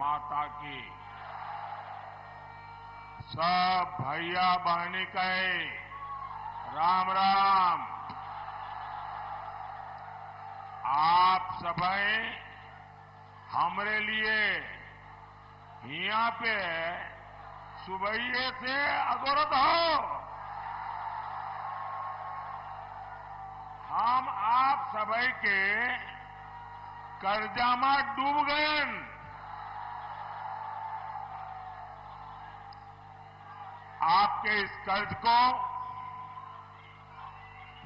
माता की, सब भैया बहनी कहे राम राम। आप सभी हमरे लिए यहाँ पे सुबह से अगोरत हो। हम आप सभी के कर्जा में डूब गए। आपके इस कर्ज को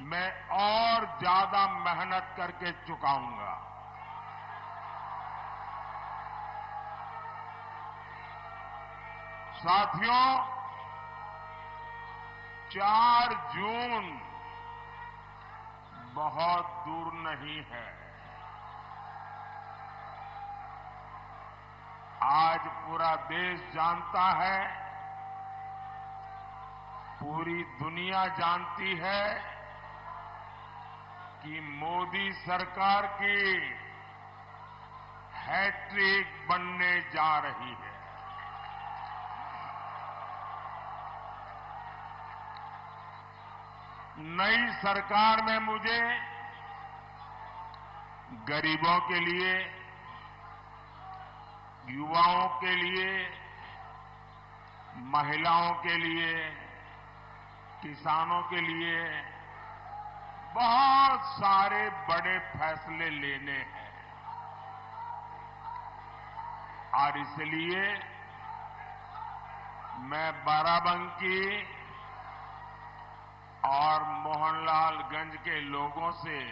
मैं और ज्यादा मेहनत करके चुकाऊंगा। साथियों, 4 जून बहुत दूर नहीं है। आज पूरा देश जानता है, पूरी दुनिया जानती है कि मोदी सरकार की हैट्रिक बनने जा रही है। नई सरकार में मुझे गरीबों के लिए, युवाओं के लिए, महिलाओं के लिए, किसानों के लिए बहुत सारे बड़े फैसले लेने हैं। और इसलिए मैं बाराबंकी और मोहनलालगंज के लोगों से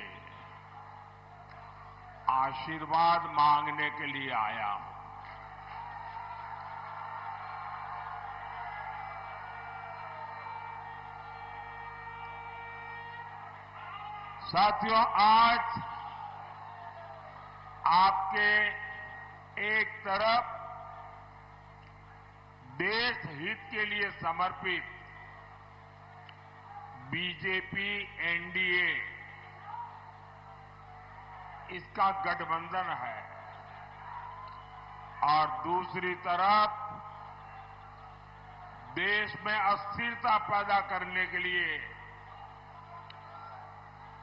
आशीर्वाद मांगने के लिए आया हूं। साथियों, आज आपके एक तरफ देश हित के लिए समर्पित बीजेपी एनडीए इसका गठबंधन है, और दूसरी तरफ देश में अस्थिरता पैदा करने के लिए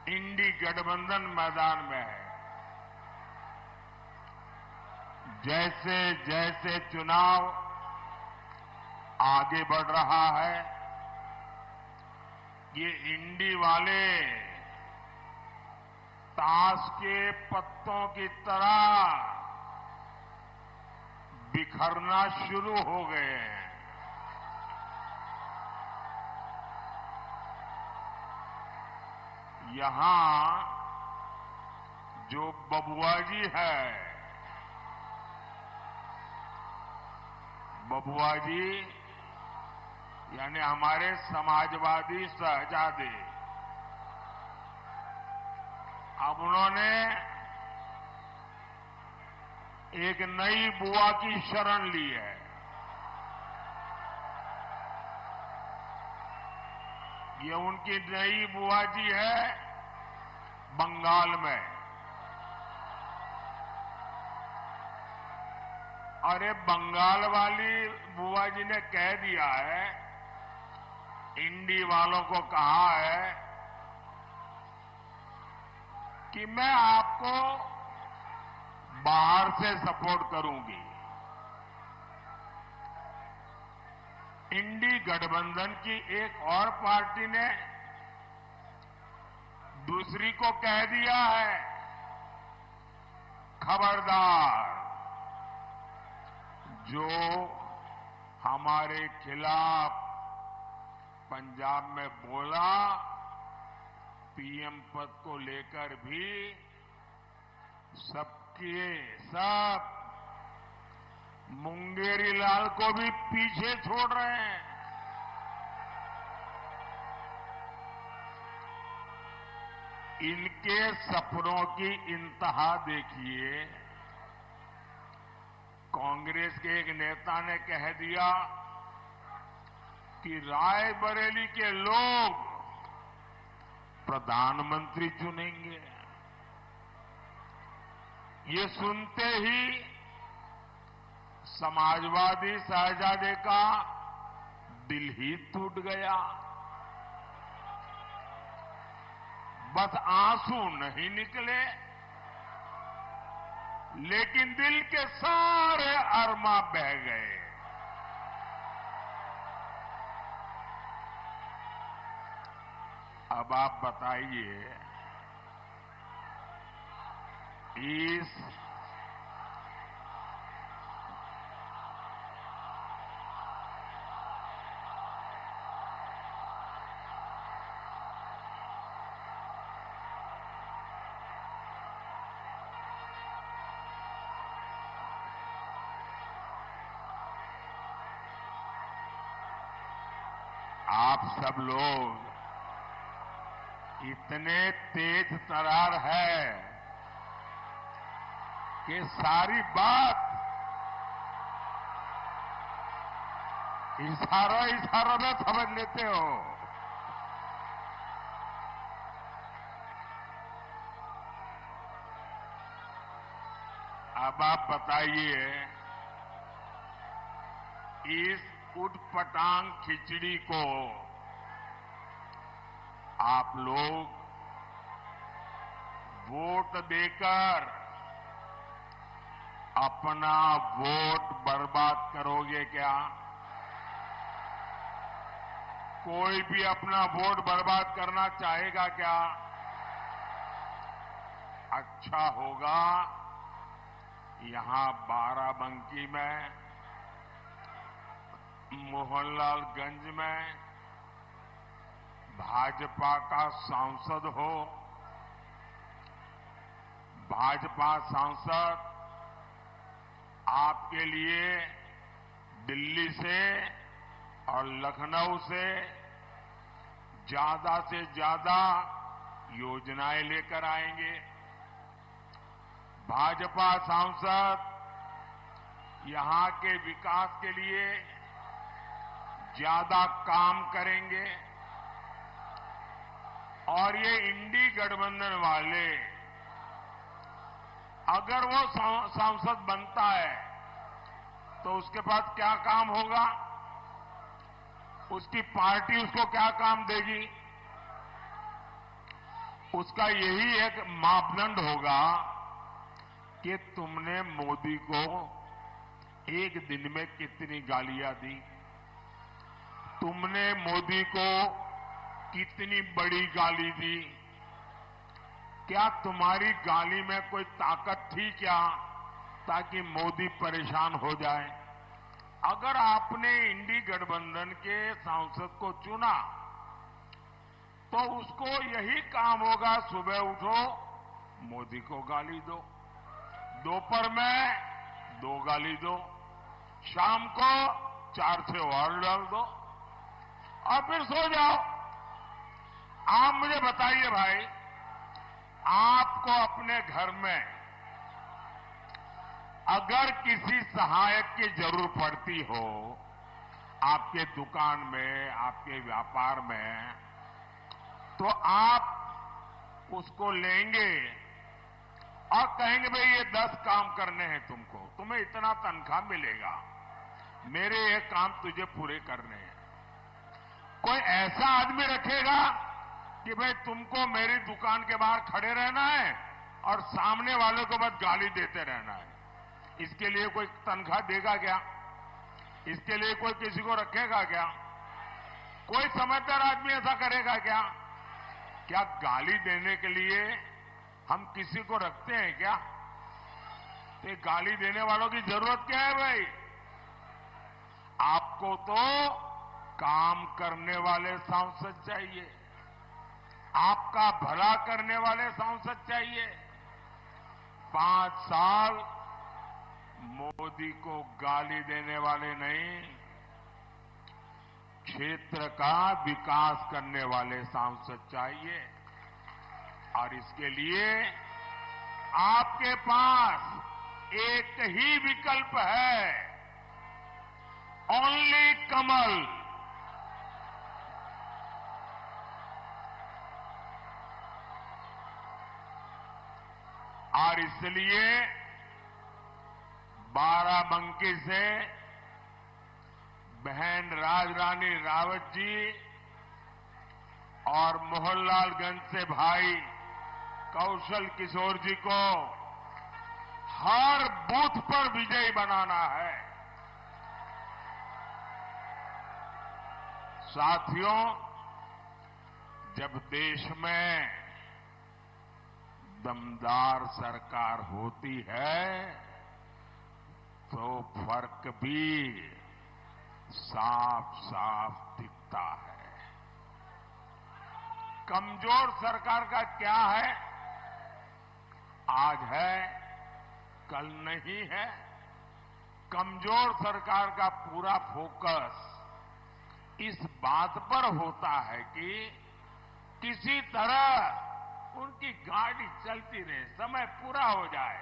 इंडी गठबंधन मैदान में है। जैसे जैसे चुनाव आगे बढ़ रहा है, ये इंडी वाले ताश के पत्तों की तरह बिखरना शुरू हो गए हैं। यहां जो बबुआजी है, बबुआजी यानी हमारे समाजवादी शहजादे, अब उन्होंने एक नई बुआ की शरण ली है। ये उनकी नई बुआ जी है बंगाल में। और ये बंगाल वाली बुआ जी ने कह दिया है, इंडी वालों को कहा है कि मैं आपको बाहर से सपोर्ट करूंगी। इंडी गठबंधन की एक और पार्टी ने दूसरी को कह दिया है, खबरदार, जो हमारे खिलाफ पंजाब में बोला, पीएम पद को लेकर भी सब मुंगेरी लाल को भी पीछे छोड़ रहे हैं। इनके सपनों की इंतहा देखिए। कांग्रेस के एक नेता ने कह दिया कि रायबरेली के लोग प्रधानमंत्री चुनेंगे। ये सुनते ही समाजवादी शहजादे का दिल ही टूट गया। बस आंसू नहीं निकले, लेकिन दिल के सारे अरमा बह गए। अब आप बताइए, इस आप सब लोग इतने तेज तरार है कि सारी बात इशारों में समझ लेते हो। अब आप बताइए, इस उटपटांग खिचड़ी को आप लोग वोट देकर अपना वोट बर्बाद करोगे क्या? कोई भी अपना वोट बर्बाद करना चाहेगा क्या? अच्छा होगा यहां बाराबंकी में, मोहनलालगंज में भाजपा का सांसद हो। भाजपा सांसद आपके लिए दिल्ली से और लखनऊ से ज्यादा योजनाएं लेकर आएंगे। भाजपा सांसद यहां के विकास के लिए ज्यादा काम करेंगे और ये इंडी गठबंधन वाले, अगर वो सांसद बनता है तो उसके पास क्या काम होगा? उसकी पार्टी उसको क्या काम देगी? उसका यही एक मापदंड होगा कि तुमने मोदी को एक दिन में कितनी गालियां दी, तुमने मोदी को कितनी बड़ी गाली दी, क्या तुम्हारी गाली में कोई ताकत थी क्या ताकि मोदी परेशान हो जाए? अगर आपने इंडी गठबंधन के सांसद को चुना तो उसको यही काम होगा, सुबह उठो मोदी को गाली दो, दोपहर में 2 गाली दो, शाम को 4 और डाल दो और फिर सो जाओ। आप मुझे बताइए भाई, आपको अपने घर में अगर किसी सहायक की जरूरत पड़ती हो, आपके दुकान में, आपके व्यापार में, तो आप उसको लेंगे और कहेंगे भाई ये 10 काम करने हैं तुमको, तुम्हें इतना तनख्वाह मिलेगा, मेरे ये काम तुझे पूरे करने हैं। कोई ऐसा आदमी रखेगा कि भाई तुमको मेरी दुकान के बाहर खड़े रहना है और सामने वालों को बस गाली देते रहना है? इसके लिए कोई तनख्वाह देगा क्या? इसके लिए कोई किसी को रखेगा क्या? कोई समझदार आदमी ऐसा करेगा क्या? क्या गाली देने के लिए हम किसी को रखते हैं क्या? तो गाली देने वालों की जरूरत क्या है भाई? आपको तो काम करने वाले सांसद चाहिए, आपका भला करने वाले सांसद चाहिए। 5 साल मोदी को गाली देने वाले नहीं, क्षेत्र का विकास करने वाले सांसद चाहिए। और इसके लिए आपके पास एक ही विकल्प है, ओनली कमल। और इसलिए बाराबंकी से बहन राजरानी रावत जी और मोहनलालगंज से भाई कौशल किशोर जी को हर बूथ पर विजयी बनाना है। साथियों, जब देश में दमदार सरकार होती है तो फर्क भी साफ साफ दिखता है। कमजोर सरकार का क्या है? आज है, कल नहीं है। कमजोर सरकार का पूरा फोकस इस बात पर होता है कि किसी तरह उनकी गाड़ी चलती रहे, समय पूरा हो जाए।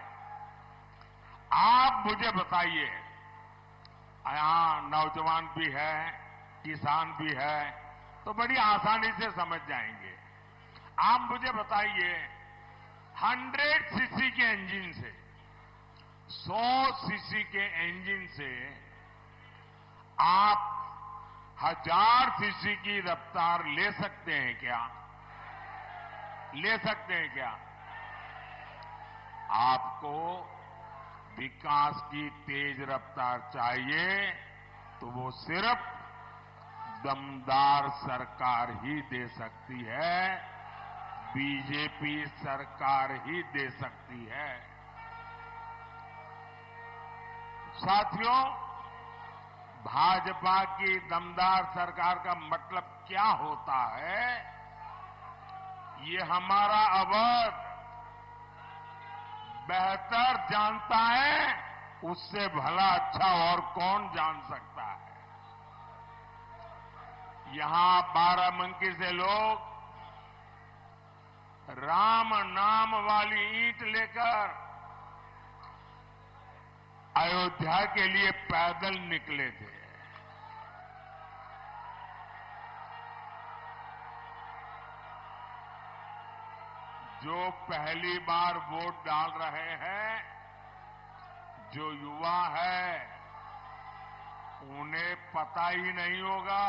आप मुझे बताइए, यहां नौजवान भी है, किसान भी है, तो बड़ी आसानी से समझ जाएंगे। आप मुझे बताइए, 100 सीसी के इंजन से 100 सीसी के इंजन से आप 1000 सीसी की रफ्तार ले सकते हैं क्या? ले सकते हैं क्या? आपको विकास की तेज रफ्तार चाहिए तो वो सिर्फ दमदार सरकार ही दे सकती है, बीजेपी सरकार ही दे सकती है। साथियों, भाजपा की दमदार सरकार का मतलब क्या होता है, ये हमारा अवध बेहतर जानता है, उससे भला अच्छा और कौन जान सकता है। यहां बाराबंकी से लोग राम नाम वाली ईंट लेकर अयोध्या के लिए पैदल निकले थे। जो पहली बार वोट डाल रहे हैं, जो युवा है, उन्हें पता ही नहीं होगा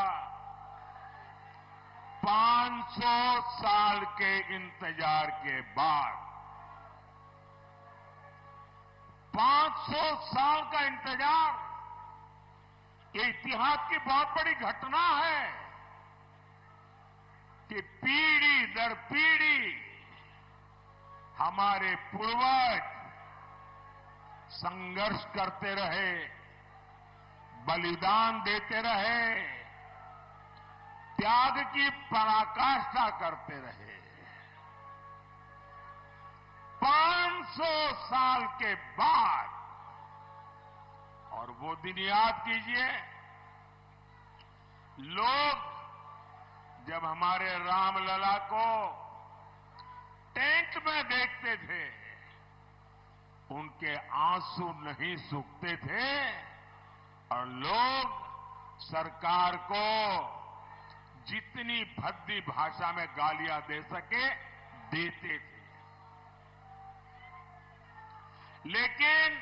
500 साल के इंतजार के बाद, 500 साल का इंतजार, ये इतिहास की बहुत बड़ी घटना है कि पीढ़ी दर पीढ़ी हमारे पूर्वज संघर्ष करते रहे, बलिदान देते रहे, त्याग की पराकाष्ठा करते रहे। 500 साल के बाद, और वो दिन याद कीजिए, लोग जब हमारे रामलला को टेंट में देखते थे, उनके आंसू नहीं सूखते थे और लोग सरकार को जितनी भद्दी भाषा में गालियां दे सके देते थे। लेकिन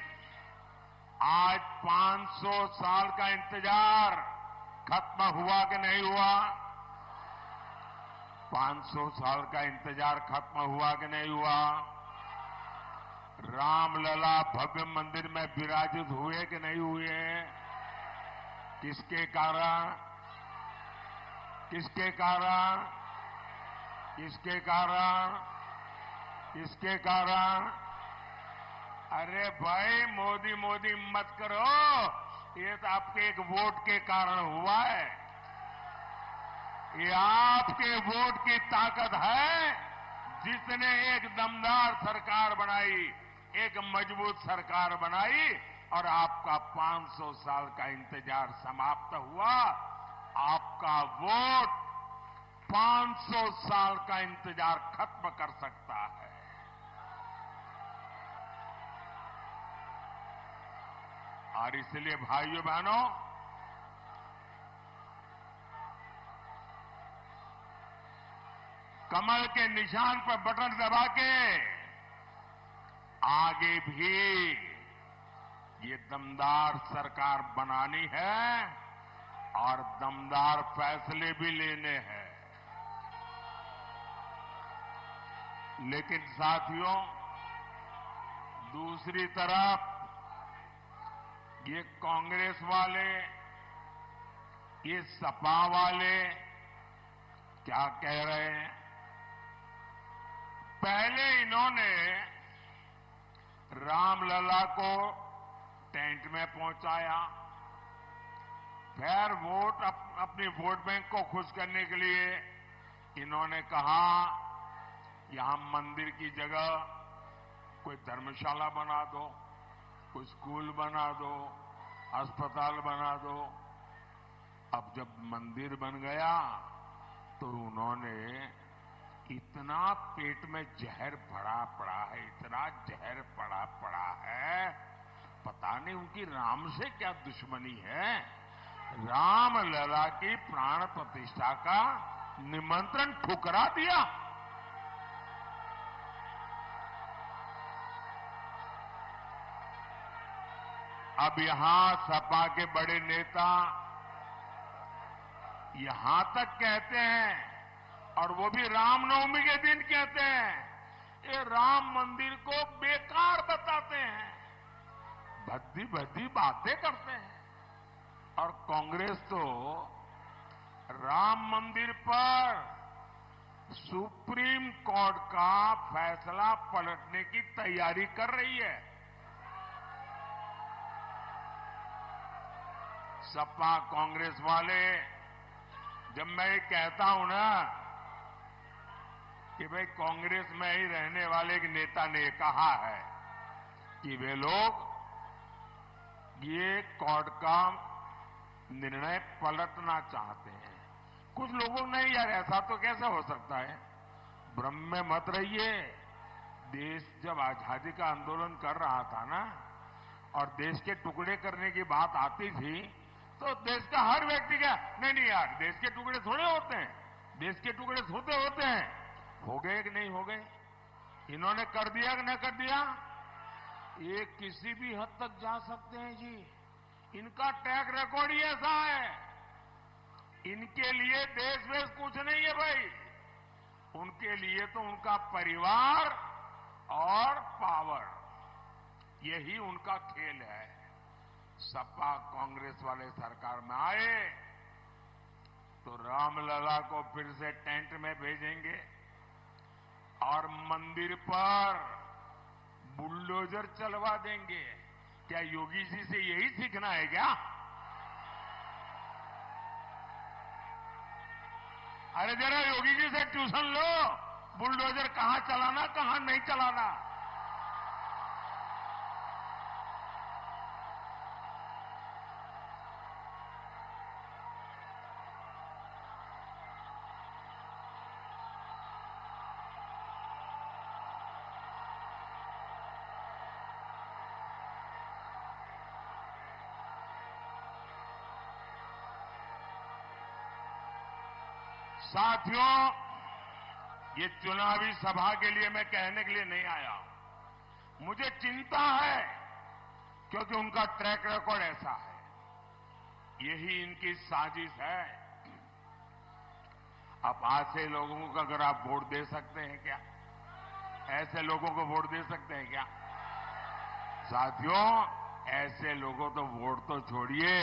आज 500 साल का इंतजार खत्म हुआ कि नहीं हुआ? 500 साल का इंतजार खत्म हुआ कि नहीं हुआ? रामलला भव्य मंदिर में विराजित हुए कि नहीं हुए? किसके कारण? किसके कारण? किसके कारण? किसके कारण? अरे भाई, मोदी मोदी मत करो, ये तो आपके एक वोट के कारण हुआ है। ये आपके वोट की ताकत है, जिसने एक दमदार सरकार बनाई, एक मजबूत सरकार बनाई और आपका 500 साल का इंतजार समाप्त हुआ। आपका वोट 500 साल का इंतजार खत्म कर सकता है। और इसलिए भाइयों बहनों, कमल के निशान पर बटन दबा के आगे भी ये दमदार सरकार बनानी है और दमदार फैसले भी लेने हैं। लेकिन साथियों, दूसरी तरफ ये कांग्रेस वाले, ये सपा वाले क्या कह रहे हैं? पहले इन्होंने रामलला को टेंट में पहुंचाया, फिर अपनी वोट बैंक को खुश करने के लिए इन्होंने कहा यहां मंदिर की जगह कोई धर्मशाला बना दो, कोई स्कूल बना दो, अस्पताल बना दो। अब जब मंदिर बन गया तो उन्होंने इतना पेट में जहर भरा पड़ा है, इतना जहर पड़ा है, पता नहीं उनकी राम से क्या दुश्मनी है। रामलला की प्राण प्रतिष्ठा का निमंत्रण ठुकरा दिया। अब यहां सपा के बड़े नेता यहां तक कहते हैं, और वो भी रामनवमी के दिन कहते हैं, ये राम मंदिर को बेकार बताते हैं, भद्दी भद्दी बातें करते हैं। और कांग्रेस तो राम मंदिर पर सुप्रीम कोर्ट का फैसला पलटने की तैयारी कर रही है। सपा कांग्रेस वाले, जब मैं ये कहता हूं ना कि भाई कांग्रेस में ही रहने वाले एक नेता ने कहा है कि वे लोग ये कोर्ट का निर्णय पलटना चाहते हैं। कुछ लोगों ने, यार ऐसा तो कैसे हो सकता है, भ्रम में मत रहिए। देश जब आजादी का आंदोलन कर रहा था ना, और देश के टुकड़े करने की बात आती थी, तो देश का हर व्यक्ति क्या, नहीं यार देश के टुकड़े थोड़े होते हैं, देश के टुकड़े होते हैं। हो गए कि नहीं हो गए? इन्होंने कर दिया कि नहीं कर दिया? ये किसी भी हद तक जा सकते हैं जी। इनका ट्रैक रिकॉर्ड ही ऐसा है। इनके लिए देश वेश कुछ नहीं है भाई, उनके लिए तो उनका परिवार और पावर, यही उनका खेल है। सपा कांग्रेस वाले सरकार में आए तो रामलला को फिर से टेंट में भेजेंगे और मंदिर पर बुलडोजर चलवा देंगे। क्या योगी जी से यही सीखना है क्या? अरे जरा योगी जी से ट्यूशन लो, बुलडोजर कहां चलाना कहां नहीं चलाना। साथियों, ये चुनावी सभा के लिए मैं कहने के लिए नहीं आया हूं। मुझे चिंता है क्योंकि उनका ट्रैक रिकॉर्ड ऐसा है। यही इनकी साजिश है। अब ऐसे लोगों को अगर आप वोट दे सकते हैं क्या? ऐसे लोगों को वोट दे सकते हैं क्या? साथियों, ऐसे लोगों तो वोट तो छोड़िए,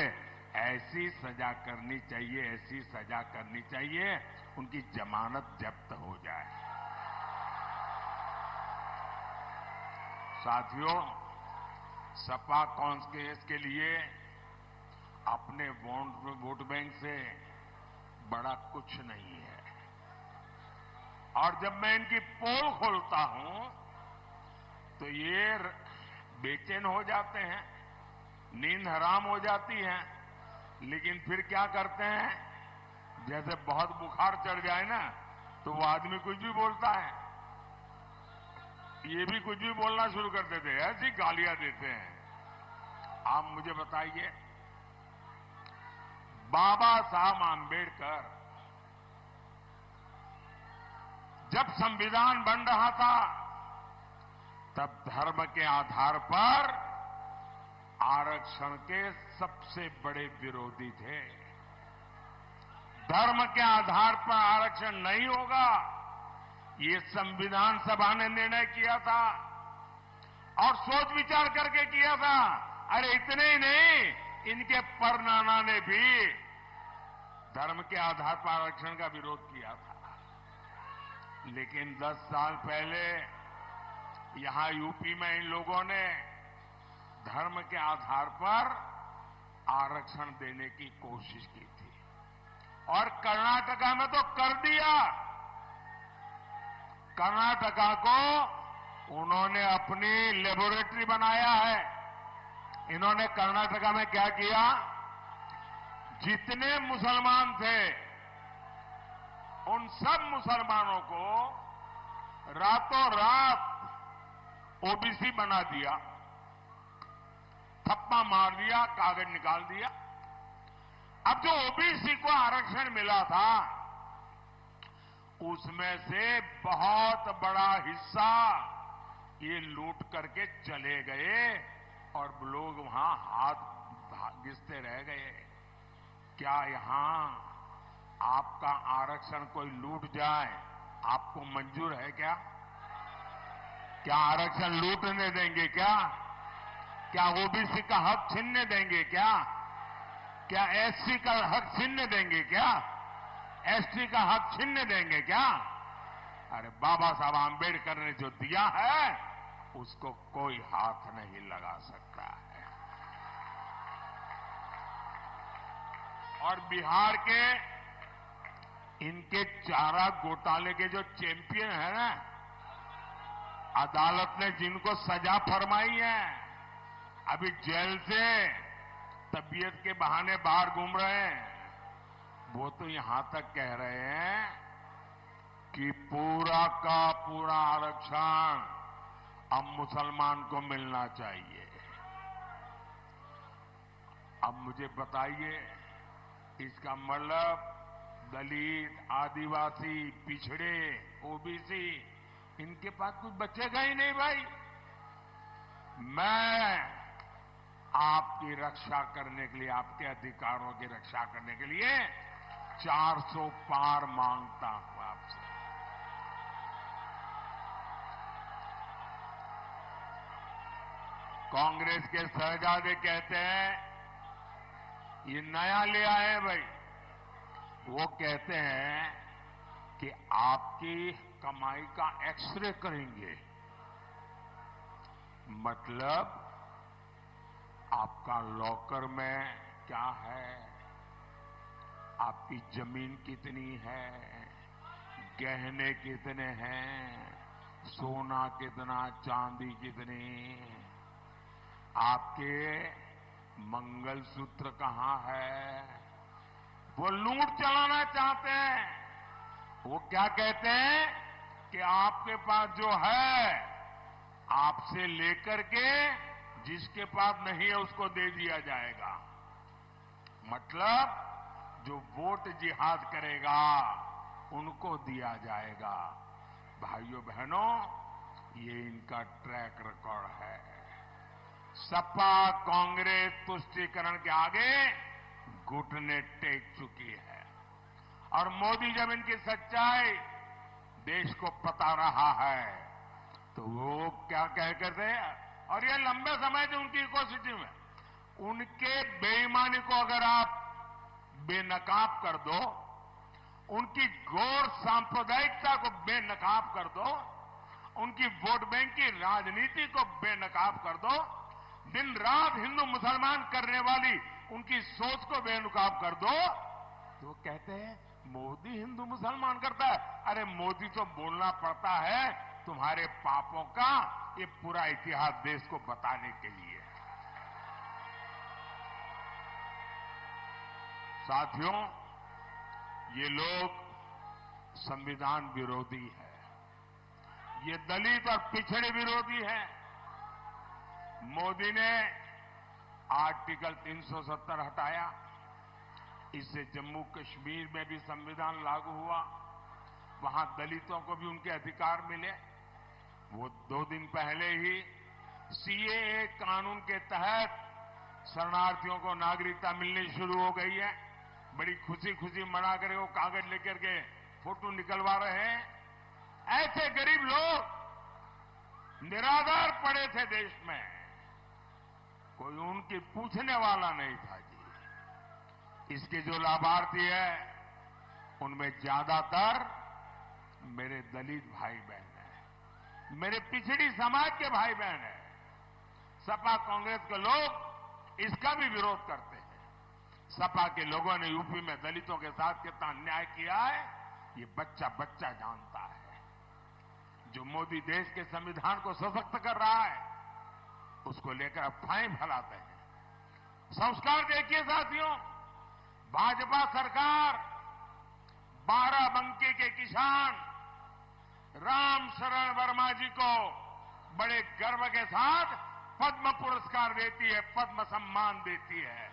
ऐसी सजा करनी चाहिए, ऐसी सजा करनी चाहिए उनकी जमानत जब्त हो जाए। साथियों, सपा कांग्रेस के लिए अपने वोट बैंक से बड़ा कुछ नहीं है। और जब मैं इनकी पोल खोलता हूं तो ये बेचैन हो जाते हैं, नींद हराम हो जाती है। लेकिन फिर क्या करते हैं, जैसे बहुत बुखार चढ़ जाए ना तो वो आदमी कुछ भी बोलता है, ये भी कुछ भी बोलना शुरू कर देते हैं, ऐसी गालियां देते हैं। आप मुझे बताइए, बाबा साहब आंबेडकर जब संविधान बन रहा था तब धर्म के आधार पर आरक्षण के सबसे बड़े विरोधी थे। धर्म के आधार पर आरक्षण नहीं होगा, ये संविधान सभा ने निर्णय किया था और सोच विचार करके किया था। अरे इतने ही नहीं, इनके परनाना ने भी धर्म के आधार पर आरक्षण का विरोध किया था। लेकिन 10 साल पहले यहां यूपी में इन लोगों ने धर्म के आधार पर आरक्षण देने की कोशिश की थी और कर्नाटका में तो कर दिया। कर्नाटका को उन्होंने अपनी लेबोरेटरी बनाया है। इन्होंने कर्नाटका में क्या किया, जितने मुसलमान थे उन सब मुसलमानों को रातों रात ओबीसी बना दिया, थप्पा मार दिया, कागज निकाल दिया। अब जो ओबीसी को आरक्षण मिला था उसमें से बहुत बड़ा हिस्सा ये लूट करके चले गए और लोग वहां हाथ घिसते रह गए। क्या यहां आपका आरक्षण कोई लूट जाए आपको मंजूर है क्या? क्या आरक्षण लूटने देंगे क्या? क्या ओबीसी का हक छीनने देंगे क्या? क्या एससी का हक छीनने देंगे क्या? एसटी का हक छीनने देंगे क्या? अरे बाबा साहब आंबेडकर ने जो दिया है उसको कोई हाथ नहीं लगा सकता है। और बिहार के इनके चारा घोटाले के जो चैंपियन है ना, अदालत ने जिनको सजा फरमाई है, अभी जेल से तबीयत के बहाने बाहर घूम रहे हैं, वो तो यहां तक कह रहे हैं कि पूरा का पूरा आरक्षण अब मुसलमान को मिलना चाहिए। अब मुझे बताइए, इसका मतलब दलित, आदिवासी, पिछड़े, ओबीसी, इनके पास कुछ बचेगा ही नहीं भाई। मैं आपकी रक्षा करने के लिए, आपके अधिकारों की रक्षा करने के लिए 400 पार मांगता हूं आपसे। कांग्रेस के शहजादे कहते हैं ये नया ले आए हैं भाई। वो कहते हैं कि आपकी कमाई का एक्सरे करेंगे, मतलब आपका लॉकर में क्या है, आपकी जमीन कितनी है, गहने कितने हैं, सोना कितना, चांदी कितनी, आपके मंगलसूत्र कहां है, वो लूट चलाना चाहते हैं। वो क्या कहते हैं कि आपके पास जो है आपसे लेकर के जिसके पास नहीं है उसको दे दिया जाएगा। मतलब जो वोट जिहाद करेगा उनको दिया जाएगा। भाइयों बहनों, ये इनका ट्रैक रिकॉर्ड है। सपा कांग्रेस तुष्टीकरण के आगे घुटने टेक चुकी है और मोदी जब इनकी सच्चाई देश को बता रहा है तो वो क्या कह करते हैं, और ये लंबे समय से उनकी इकोसिस्टम है, उनके बेईमानी को अगर आप बेनकाब कर दो, उनकी घोर सांप्रदायिकता को बेनकाब कर दो, उनकी वोट बैंक की राजनीति को बेनकाब कर दो, दिन रात हिंदू मुसलमान करने वाली उनकी सोच को बेनकाब कर दो, तो कहते हैं मोदी हिंदू मुसलमान करता है। अरे मोदी तो बोलना पड़ता है तुम्हारे पापों का ये पूरा इतिहास देश को बताने के लिए। साथियों, ये लोग संविधान विरोधी है, ये दलित और पिछड़े विरोधी है। मोदी ने आर्टिकल 370 हटाया, इससे जम्मू कश्मीर में भी संविधान लागू हुआ, वहां दलितों को भी उनके अधिकार मिले। वो 2 दिन पहले ही सीएए कानून के तहत शरणार्थियों को नागरिकता मिलनी शुरू हो गई है। बड़ी खुशी खुशी मना कर वो कागज लेकर के फोटो निकलवा रहे हैं। ऐसे गरीब लोग निराधार पड़े थे देश में, कोई उनकी पूछने वाला नहीं था जी। इसके जो लाभार्थी है उनमें ज्यादातर मेरे दलित भाई बहन हैं, मेरे पिछड़ी समाज के भाई बहन हैं। सपा कांग्रेस के लोग इसका भी विरोध करते हैं। सपा के लोगों ने यूपी में दलितों के साथ कितना अन्याय किया है ये बच्चा बच्चा जानता है। जो मोदी देश के संविधान को सशक्त कर रहा है उसको लेकर अफवाहें फैलाते हैं। संस्कार देखिए साथियों, भाजपा सरकार बाराबंकी के किसान राम शरण वर्मा जी को बड़े गर्व के साथ पद्म पुरस्कार देती है, पद्म सम्मान देती है।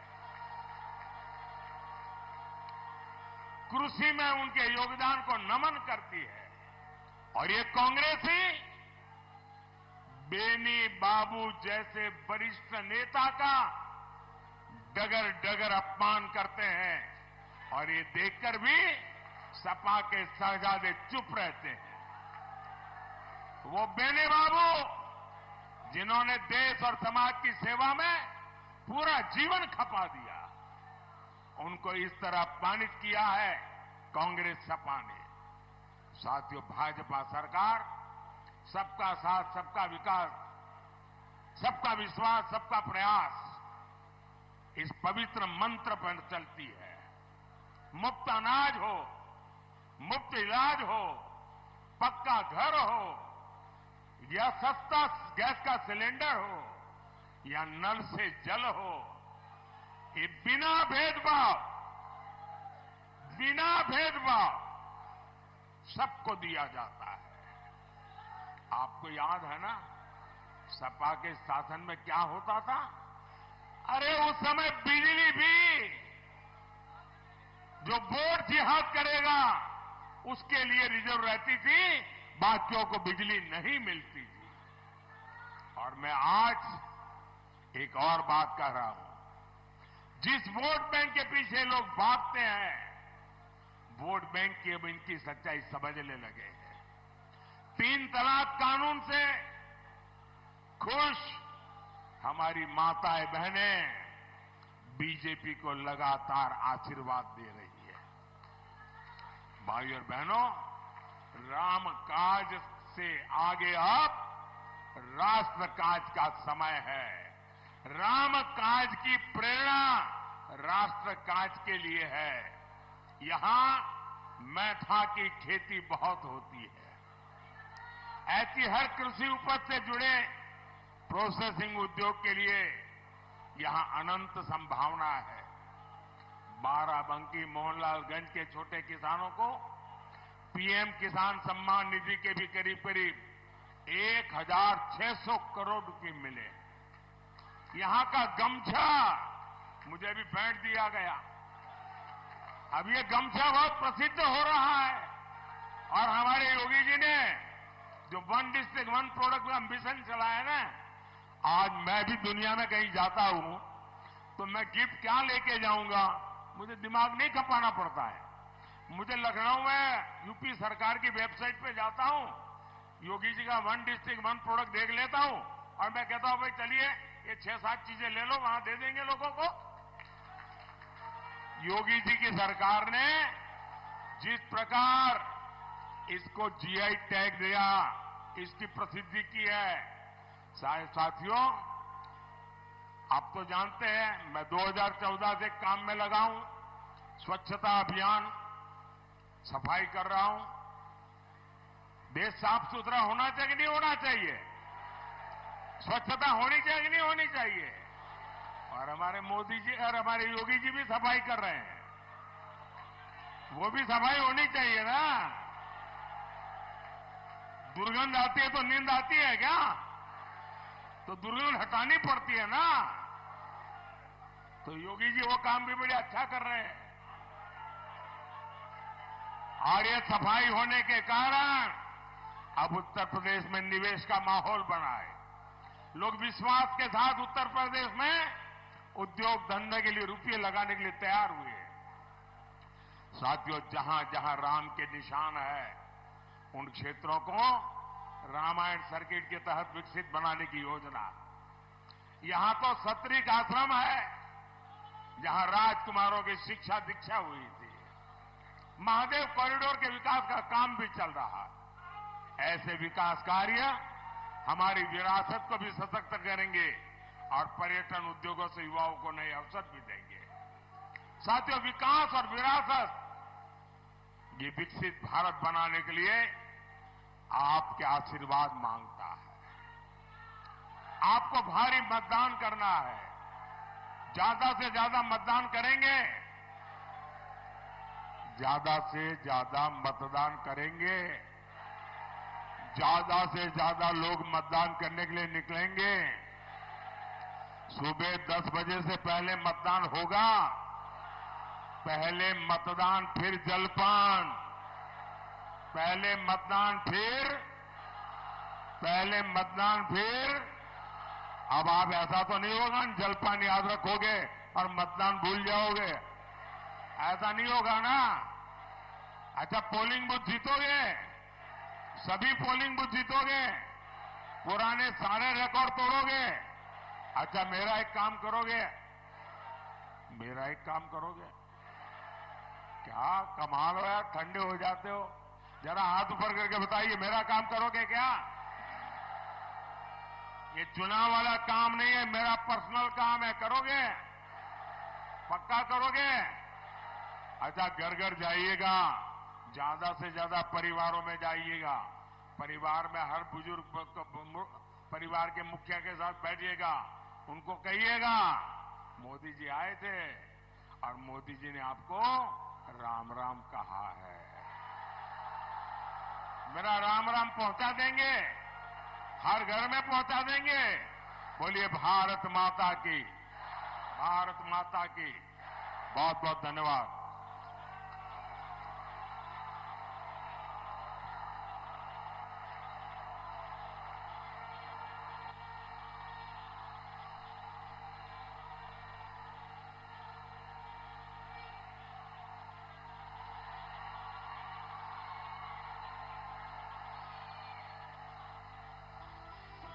कृषि में उनके योगदान को नमन करती है। और ये कांग्रेस ही बेनी बाबू जैसे वरिष्ठ नेता का डगर डगर अपमान करते हैं और ये देखकर भी सपा के शहजादे चुप रहते हैं। वो बेनी बाबू जिन्होंने देश और समाज की सेवा में पूरा जीवन खपा दिया, उनको इस तरह अपमानित किया है कांग्रेस सपा ने। साथियों, भाजपा सरकार सबका साथ, सबका विकास, सबका विश्वास, सबका प्रयास इस पवित्र मंत्र पर चलती है। मुफ्त अनाज हो, मुफ्त इलाज हो, पक्का घर हो या सस्ता गैस का सिलेंडर हो या नल से जल हो, ये बिना भेदभाव सबको दिया जाता है। आपको याद है ना सपा के शासन में क्या होता था? अरे उस समय बिजली भी जो बोर्ड जिहाद करेगा उसके लिए रिजर्व रहती थी, बाकियों को बिजली नहीं मिलती थी। और मैं आज एक और बात कह रहा हूं, जिस वोट बैंक के पीछे लोग भागते हैं, वोट बैंक की अब इनकी सच्चाई समझने लगे हैं। 3 तलाक कानून से खुश हमारी माताएं बहनें बीजेपी को लगातार आशीर्वाद दे रही है। भाई और बहनों, राम काज से आगे अब राष्ट्र काज का समय है। राम काज की प्रेरणा राष्ट्र काज के लिए है। यहां मैठा की खेती बहुत होती है। ऐसी हर कृषि उपज से जुड़े प्रोसेसिंग उद्योग के लिए यहां अनंत संभावना है। बाराबंकी, मोहनलालगंज के छोटे किसानों को पीएम किसान सम्मान निधि के भी करीब करीब 1,600 करोड़ रुपए मिले। यहां का गमछा मुझे भी भेंट दिया गया। अब ये गमछा बहुत प्रसिद्ध हो रहा है और हमारे योगी जी ने जो 1 डिस्ट्रिक्ट 1 प्रोडक्ट का मिशन चलाया ना, आज मैं भी दुनिया में कहीं जाता हूं तो मैं गिफ्ट क्या लेके जाऊंगा, मुझे दिमाग नहीं खपाना पड़ता है। मुझे लखनऊ में यूपी सरकार की वेबसाइट पे जाता हूं, योगी जी का 1 डिस्ट्रिक्ट 1 प्रोडक्ट देख लेता हूं और मैं कहता हूं भाई चलिए ये 6-7 चीजें ले लो, वहां दे देंगे लोगों को। योगी जी की सरकार ने जिस प्रकार इसको जीआई टैग दिया, इसकी प्रसिद्धि की है। साथियों, आप तो जानते हैं मैं 2014 से काम में लगा हूं, स्वच्छता अभियान, सफाई कर रहा हूं। देश साफ सुथरा होना चाहिए कि नहीं होना चाहिए? स्वच्छता होनी चाहिए कि नहीं होनी चाहिए? और हमारे मोदी जी और हमारे योगी जी भी सफाई कर रहे हैं, वो भी सफाई होनी चाहिए ना। दुर्गंध आती है तो नींद आती है क्या? तो दुर्गंध हटानी पड़ती है ना। तो योगी जी वो काम भी बड़े अच्छा कर रहे हैं। और ये सफाई होने के कारण अब उत्तर प्रदेश में निवेश का माहौल बना है। लोग विश्वास के साथ उत्तर प्रदेश में उद्योग धंधे के लिए रुपये लगाने के लिए तैयार हुए। साथियों, जहां जहां राम के निशान है उन क्षेत्रों को रामायण सर्किट के तहत विकसित बनाने की योजना। यहां तो सतरिक आश्रम है जहां राजकुमारों की शिक्षा दीक्षा हुई थी। महादेव कॉरिडोर के विकास का काम भी चल रहा है। ऐसे विकास कार्य हमारी विरासत को भी सशक्त करेंगे और पर्यटन उद्योगों से युवाओं को नए अवसर भी देंगे। साथियों, विकास और विरासत ये विकसित भारत बनाने के लिए आपके आशीर्वाद मांगता है। आपको भारी मतदान करना है। ज्यादा से ज्यादा मतदान करेंगे, ज्यादा से ज्यादा मतदान करेंगे, ज्यादा से ज्यादा लोग मतदान करने के लिए निकलेंगे। सुबह 10 बजे से पहले मतदान होगा। पहले मतदान फिर जलपान, पहले मतदान फिर अब आप ऐसा तो नहीं होगा जलपान याद रखोगे और मतदान भूल जाओगे, ऐसा नहीं होगा ना। अच्छा, पोलिंग बूथ जीतोगे, सभी पोलिंग बूथ जीतोगे, पुराने सारे रिकॉर्ड तोड़ोगे। अच्छा, मेरा एक काम करोगे, क्या कमाल हो यार, ठंडे हो जाते हो। जरा हाथ ऊपर करके बताइए, मेरा काम करोगे क्या? ये चुनाव वाला काम नहीं है, मेरा पर्सनल काम है। करोगे? पक्का करोगे? अच्छा, घर घर जाइएगा, ज्यादा से ज्यादा परिवारों में जाइएगा। परिवार में हर बुजुर्ग परिवार के मुखिया के साथ बैठिएगा, उनको कहिएगा मोदी जी आए थे और मोदी जी ने आपको राम राम कहा है। मेरा राम राम पहुंचा देंगे, हर घर में पहुंचा देंगे। बोलिए भारत माता की, भारत माता की। बहुत बहुत धन्यवाद।